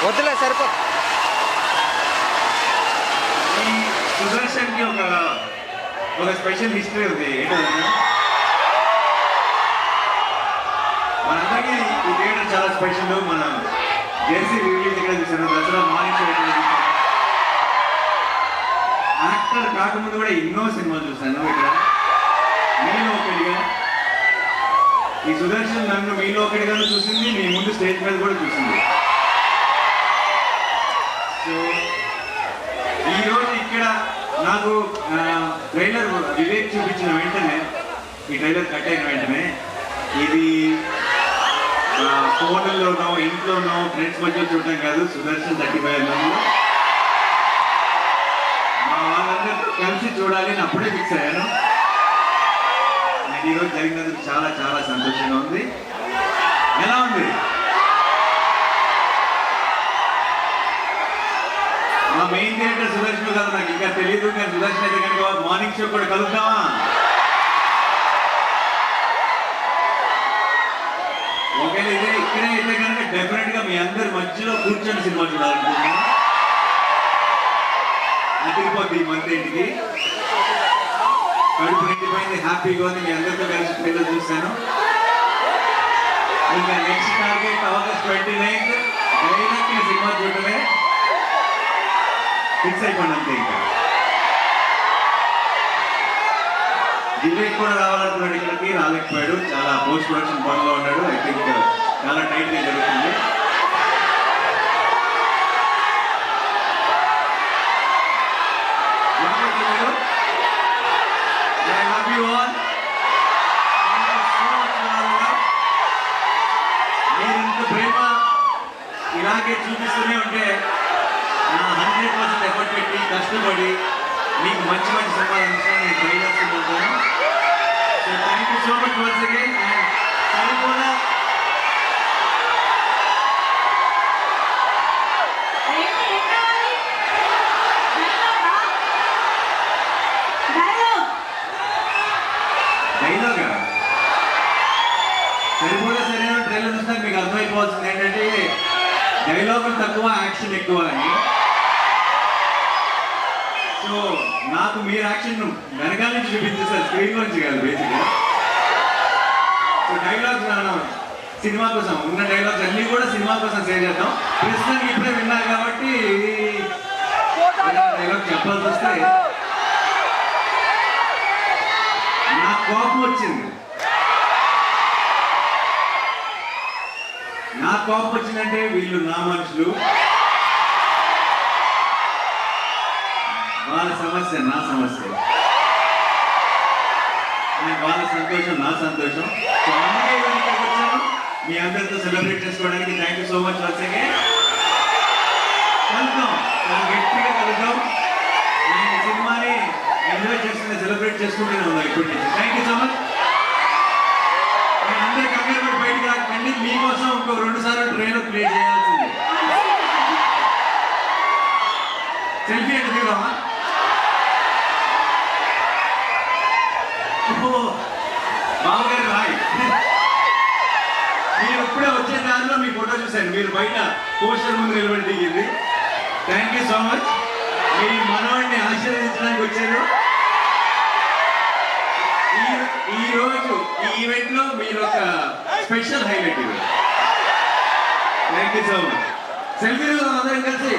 వద్దులే సరిపో. ఈ సుదర్శన్కి ఒక స్పెషల్ హిస్టరీ ఉంది. ఏంటో మనందరికీ ఈ థియేటర్ చాలా స్పెషల్. మనం జెర్సీ రిలీజ్ ఇక్కడ చూసాను, దసరా మార్నింగ్ షో ఇక్కడ చూసాను. యాక్టర్ కాకముందు కూడా ఎన్నో సినిమాలు చూశాను ఇక్కడ. మీలో ఒకటిగా ఈ సుదర్శన్ నన్ను మీలో ఒకటిగాను చూసింది, మీ ముందు స్టేజ్ మీద కూడా చూసింది. సో ఈరోజు ఇక్కడ నాకు ట్రైలర్ వివేక్ చూపించిన వెంటనే, ఈ ట్రైలర్ కట్ అయిన వెంటనే, ఇది ఫోన్లోనో ఇంట్లోనో ఫ్రెండ్స్ మధ్య చూడటం కాదు, సుదర్శన్ 35 మా వాళ్ళందరితో కలిసి చూడాలి అని అప్పుడే ఫిక్స్ అయ్యాను. అండ్ ఈరోజు జరిగినందుకు చాలా చాలా సంతోషంగా ఉంది. ఎలా ఉంది? మా మెయిన్ థియేటర్ సుదర్శన్ కదా, నాకు ఇంకా తెలియదు. కానీ సుదర్శన్ అయితే కనుక మార్నింగ్ షో కూడా కలుద్దామా? ఒకవేళ ఇక్కడే అయితే కనుక డెఫినెట్ గా మీ అందరి మధ్యలో కూర్చొని సినిమా చూడాలనుకుంటున్నాను. అదిరిపోద్ది ఈ మంత్ ఇంటికి. కడుపు నిండిపోయింది, హ్యాపీగా ఉంది. మీ అందరితో కలిసి పిల్లలు చూశాను. ఇంకా next target August 29 direct cinema చూడటమే. ఫిక్స్ అయిపోయింది అంతే. ఇంకా వివేక్ కూడా రావాలనుకున్నాడు, ఇక్కడికి రాలేకపోయాడు. చాలా పోస్ట్ ప్రొడక్షన్ పనిలో ఉన్నాడు. ఐ థింక్ చాలా టైట్ గా జరుగుతుంది. మీరింత ప్రేమ ఇలాగే చూపిస్తూనే ఉంటే 100% ఎఫర్ట్ పెట్టి కష్టపడి మీకు మంచి మంచి సినిమాలు అందించాను. నేను ట్రై చేస్తున్నాను. So thank you so much once again. And కూడా డైలాగా సరిపోలే సరైన ట్రైలర్ చూసినాక మీకు అర్థమైపోవాల్సింది ఏంటంటే డైలాగులు తక్కువ, యాక్షన్ ఎక్కువ అని. సో నాకు మీరు యాక్షన్ వెనకాల నుంచి చూపించేసారు, స్క్రీన్ నుంచి కాదు బేసిక్గా. సో డైలాగ్స్ సినిమా కోసం ఉన్న డైలాగ్స్ అన్ని కూడా సినిమా కోసం సేవ్ చేద్దాం. ప్రస్తుతానికి ఇప్పుడే విన్నారు కాబట్టి డైలాగ్ చెప్పాల్సి వస్తే నాకు కోపం వచ్చింది. నాకు కోపం వచ్చిందంటే వీళ్ళు నా మనుషులు, వాళ్ళ సమస్య నా సమస్య, వాళ్ళ సంతోషం నా సంతోషం. సో అందుకే ఇక్కడికి వచ్చాను మీ అందరితో సెలబ్రేట్ చేసుకోవడానికి. Thank you so much once again. కలుద్దాం, గట్టిగా కలుద్దాం. నేను ఈ సినిమాని ఎంజాయ్ చేస్తున్నా, సెలబ్రేట్ చేసుకుంటూనే ఉన్నాం ఇప్పటి నుంచి. Thank you so much. నేను అందరి కంగారు పడి బయటకు రాకండి. మీకోసం ఇంకో 2 సార్లు ట్రైలర్ ప్లే చేయాల్సింది. సెల్ఫీ అంటే దిగామా? బావగారు హాయ్. మీరు ఇప్పుడే వచ్చే దారిలో మీ ఫోటో చూశాను, మీరు బయట పోస్టర్ ముందు నిలబడి దిగింది. Thank you so much. మీ మనవాడిని ఆశీర్వదించడానికి వచ్చారు. ఈ రోజు ఈ ఈవెంట్ లో మీరు ఒక special highlight. Thank you so much. Selfie అందరం కలిసి